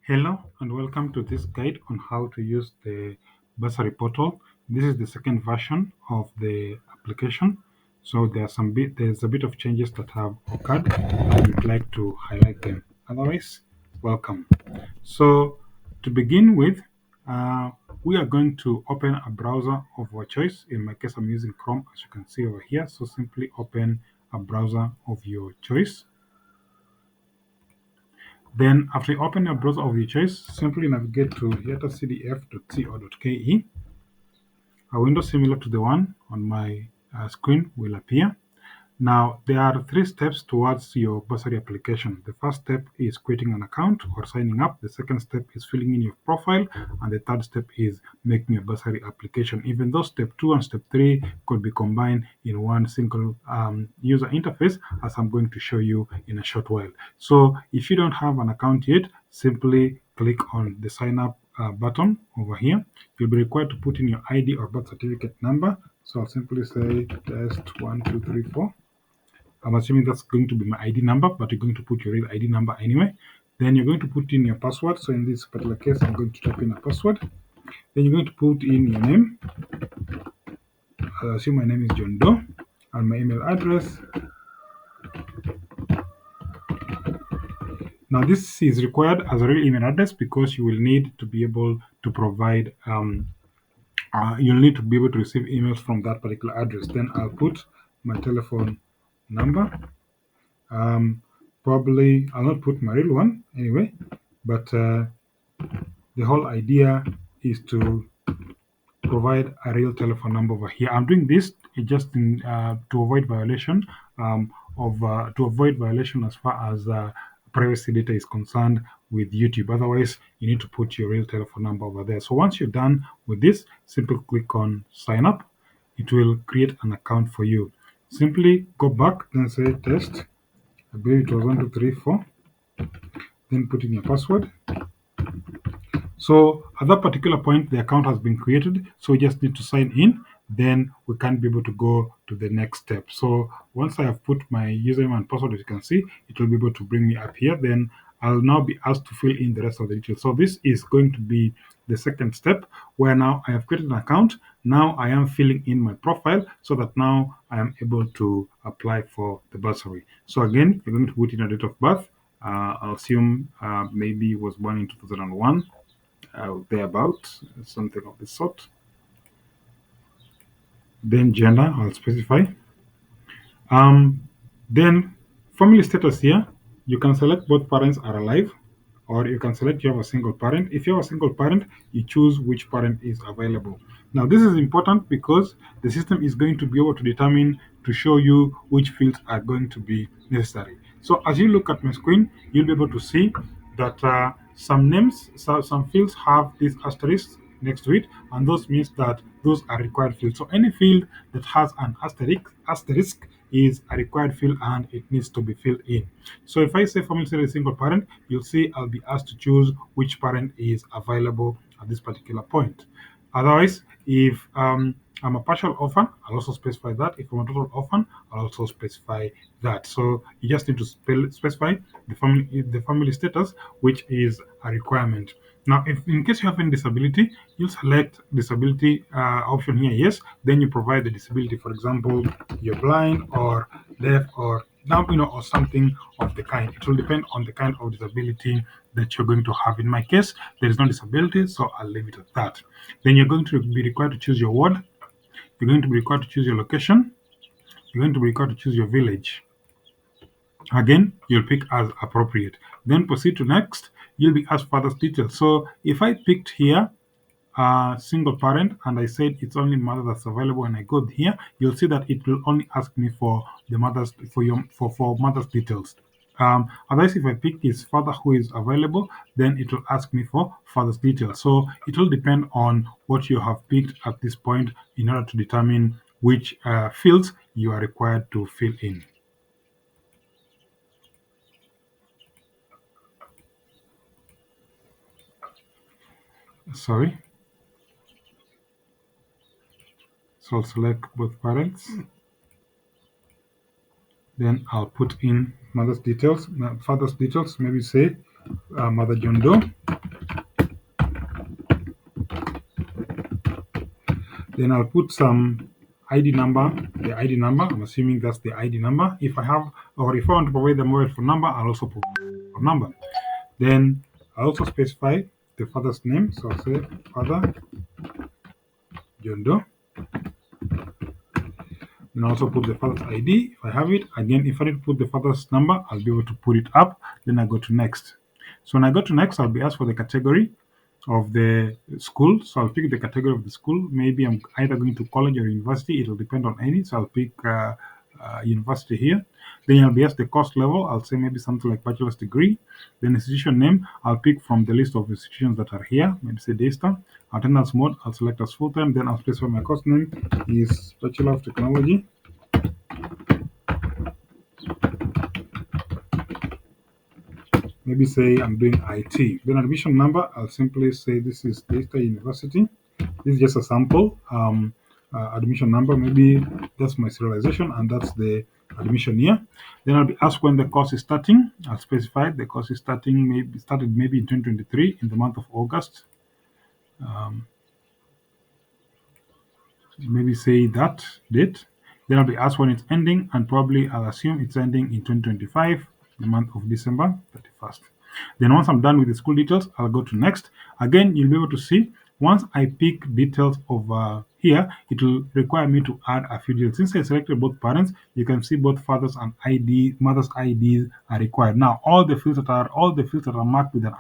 Hello and welcome to this guide on how to use the Bursary portal. This is the second version of the application. So there's a bit of changes that have occurred. I would like to highlight them. Otherwise, welcome. So to begin with, uh, we are going to open a browser of our choice. In my case, I'm using Chrome, as you can see over here. So simply open a browser of your choice. Then after you open a browser of your choice, simply navigate to yatacdf.co.ke. A window similar to the one on my screen will appear. Now, there are three steps towards your Bursary application. The first step is creating an account or signing up. The second step is filling in your profile. And the third step is making a Bursary application. Even though step two and step three could be combined in one single user interface, as I'm going to show you in a short while. So if you don't have an account yet, simply click on the sign up button over here. You'll be required to put in your ID or birth certificate number. So I'll simply say test 1 2 3 4. I'm assuming that's going to be my ID number, but you're going to put your real ID number anyway. Then you're going to put in your password. So in this particular case, I'm going to type in a password. Then you're going to put in your name. I assume my name is John Doe, and my email address. Now this is required as a real email address because you will need to be able to provide. You'll need to be able to receive emails from that particular address. Then I'll put my telephone number. Um, Probably I'll not put my real one anyway, but the whole idea is to provide a real telephone number over here. I'm doing this just to avoid violation to avoid violation as far as privacy data is concerned with YouTube. Otherwise, you need to put your real telephone number over there. So once you're done with this, simply click on sign up. It will create an account for you. Simply go back and say test. I believe it was 1 2 3 4. Then put in your password. So at that particular point, the account has been created. So we just need to sign in. Then we can be able to go to the next step. So once I have put my username and password, as you can see, it will be able to bring me up here. Then I'll now be asked to fill in the rest of the details. So this is going to be the second step where now I have created an account. Now I am filling in my profile so that now I am able to apply for the bursary. So again, you're going to put in a date of birth. I'll assume maybe was born in 2001 thereabout, something of the sort. Then gender, I'll specify. Um, then family status here, you can select both parents are alive, or you can select you have a single parent. If you have a single parent, you choose which parent is available. Now, this is important because the system is going to be able to determine to show you which fields are going to be necessary. So, as you look at my screen, you'll be able to see that some fields have these asterisks next to it, and those means that those are required fields. So, any field that has an asterisk is a required field and it needs to be filled in. So if I say family status single parent, you'll see I'll be asked to choose which parent is available at this particular point. Otherwise, if I'm a partial orphan, I'll also specify that. If I'm a total orphan, I'll also specify that. So you just need to specify the family status, which is a requirement. Now, if in case you have any disability, you select disability option here, yes. Then you provide the disability. For example, you're blind or deaf or now or something of the kind. It will depend on the kind of disability that you're going to have. In my case, there is no disability, so I'll leave it at that. Then you're going to be required to choose your ward. You're going to be required to choose your location. You're going to be required to choose your village. Again, you'll pick as appropriate. Then proceed to next. You'll be asked further details. So if I picked here single parent and I said it's only mother that's available and I go here, you'll see that it will only ask me for the mother's for mother's details. Otherwise, if I pick his father who is available, then it will ask me for father's details. So it will depend on what you have picked at this point in order to determine which fields you are required to fill in. Sorry. So I'll select both parents. Then I'll put in mother's details, father's details, maybe say Mother John Doe. Then I'll put some ID number, the ID number. I'm assuming that's the ID number. If I have, or if I want to provide the mobile phone number, I'll also put the phone number. Then I also specify the father's name. So I'll say Father John Doe. Then I also put the father's ID if I have it. Again, if I need to put the father's number, I'll be able to put it up. Then I go to next. So when I go to next, I'll be asked for the category of the school. So I'll pick the category of the school. Maybe I'm either going to college or university. It will depend on any. So I'll pick university here. Then I'll be asked the course level. I'll say maybe something like bachelor's degree. Then institution name, I'll pick from the list of institutions that are here. Maybe say Daystar. Attendance mode, I'll select as full time. Then I'll specify my course name is Bachelor of Technology. Maybe say I'm doing IT. Then admission number, I'll simply say this is Daystar University. This is just a sample admission number. Maybe that's my serialization and that's the admission year. Then I'll be asked when the course is starting. I'll specify the course is started maybe in 2023 in the month of August. Um, Maybe say that date. Then I'll be asked when it's ending, and probably I'll assume it's ending in 2025, the month of December 31st. Then once I'm done with the school details, I'll go to next. Again, you'll be able to see once I pick details over here, it will require me to add a few details. Since I selected both parents, you can see both fathers and mother's IDs are required. Now, all the fields that are marked with an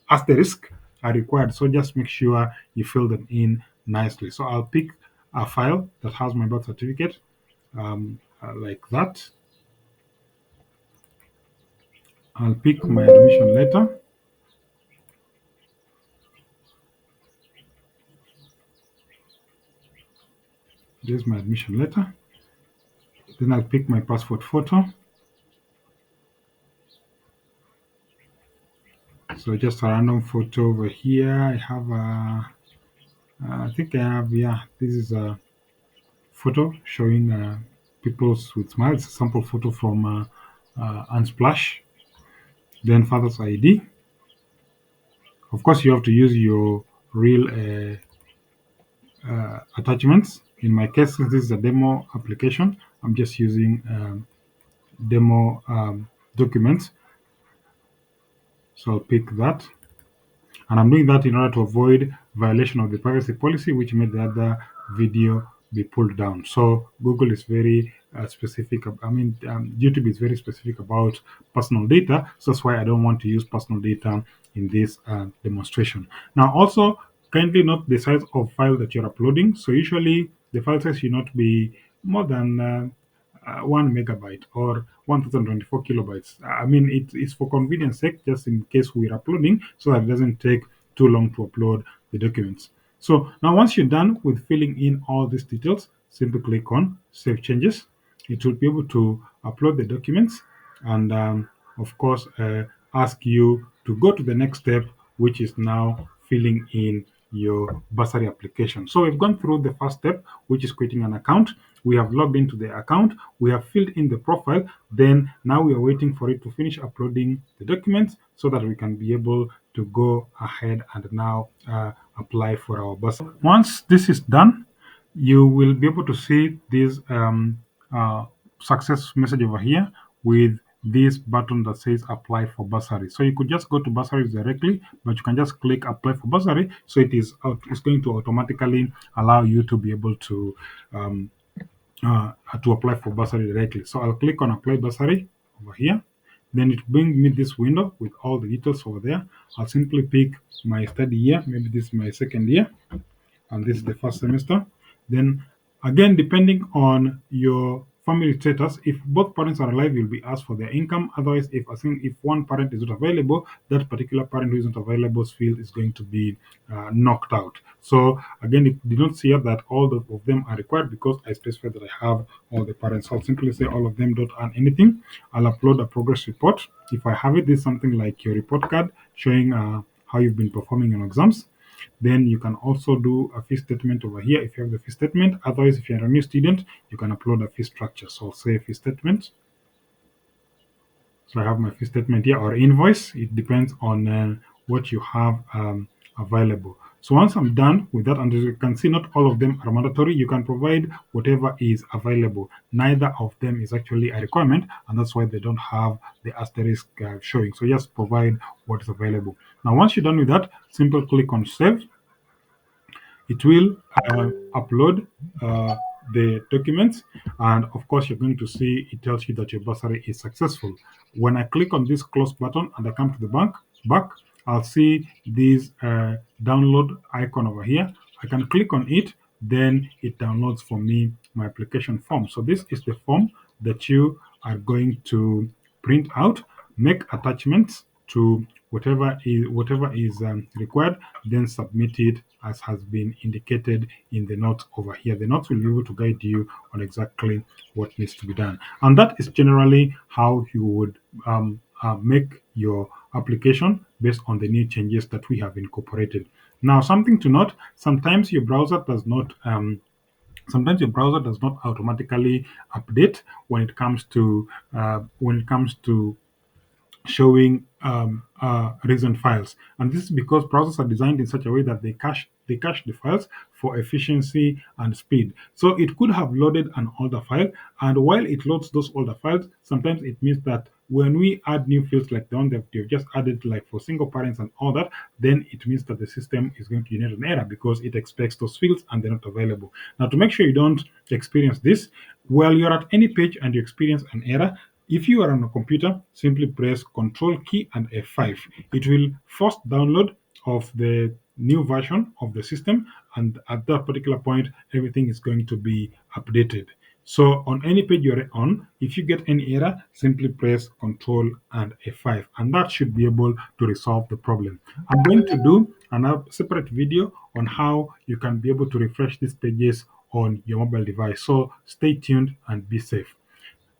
asterisk are required. So just make sure you fill them in nicely. So I'll pick a file that has my birth certificate like that. I'll pick my admission letter. There's my admission letter. Then I'll pick my passport photo. So just a random photo over here. I have I think I have, yeah, this is a photo showing people with smiles. A sample photo from Unsplash. Then father's ID. Of course, you have to use your real attachments. In my case, since this is a demo application, I'm just using demo documents. So I'll pick that. And I'm doing that in order to avoid violation of the privacy policy, which made the other video be pulled down. So Google is very specific. YouTube is very specific about personal data. So that's why I don't want to use personal data in this demonstration. Now, also kindly note the size of file that you're uploading. So usually the file size should not be more than 1 megabyte or 1024 kilobytes. It's for convenience sake, just in case we're uploading, so that it doesn't take too long to upload the documents. So now, once you're done with filling in all these details, simply click on Save Changes. It will be able to upload the documents and, of course, ask you to go to the next step, which is now filling in your bursary application. So we've gone through the first step, which is creating an account. We have logged into the account, we have filled in the profile, then now we are waiting for it to finish uploading the documents so that we can be able to go ahead and now apply for our bursary. Once this is done, you will be able to see this uh, success message over here with this button that says apply for bursary. So you could just go to bursaries directly, but you can just click apply for bursary. So it's going to automatically allow you to be able um, to apply for bursary directly. So I'll click on apply bursary over here. Then it brings me this window with all the details over there. I'll simply pick my study year. Maybe this is my second year and this is the first semester. Then again, depending on your family status, if both parents are alive, you'll be asked for their income. Otherwise, if one parent is not available, that particular parent who is not available field is going to be knocked out. So again, it did not say that of them are required because I specified that I have all the parents. So I'll simply say all of them don't earn anything. I'll upload a progress report. If I have it, this is something like your report card showing how you've been performing in exams. Then you can also do a fee statement over here if you have the fee statement. Otherwise, if you're a new student, you can upload a fee structure. So I'll say fee statement. So I have my fee statement here or invoice. It depends on what you have available. So once I'm done with that, and as you can see, not all of them are mandatory. You can provide whatever is available. Neither of them is actually a requirement, and that's why they don't have the asterisk showing. So just provide what is available. Now, once you're done with that, simply click on save. It will upload uh, the documents, and of course, you're going to see it tells you that your bursary is successful. When I click on this close button and I come to the bank back, I'll see this download icon over here. I can click on it, then it downloads for me my application form. So this is the form that you are going to print out, make attachments to whatever is required, then submit it as has been indicated in the notes over here. The notes will be able to guide you on exactly what needs to be done, and that is generally how you would make your application based on the new changes that we have incorporated. Now, something to note: sometimes your browser does not automatically update when it comes to showing recent files, and this is because browsers are designed in such a way that they cache the files for efficiency and speed. So it could have loaded an older file, and while it loads those older files, sometimes it means that when we add new fields like the one that you've just added, like for single parents and all that, then it means that the system is going to generate an error because it expects those fields and they're not available. Now, to make sure you don't experience this, while you're at any page and you experience an error, if you are on a computer, simply press Control key and F5. It will first download of the new version of the system, and at that particular point, everything is going to be updated. So on any page you're on, if you get any error, simply press Control and F5, and that should be able to resolve the problem. I'm going to do another separate video on how you can be able to refresh these pages on your mobile device. So stay tuned and be safe.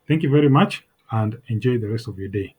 Thank you very much and enjoy the rest of your day.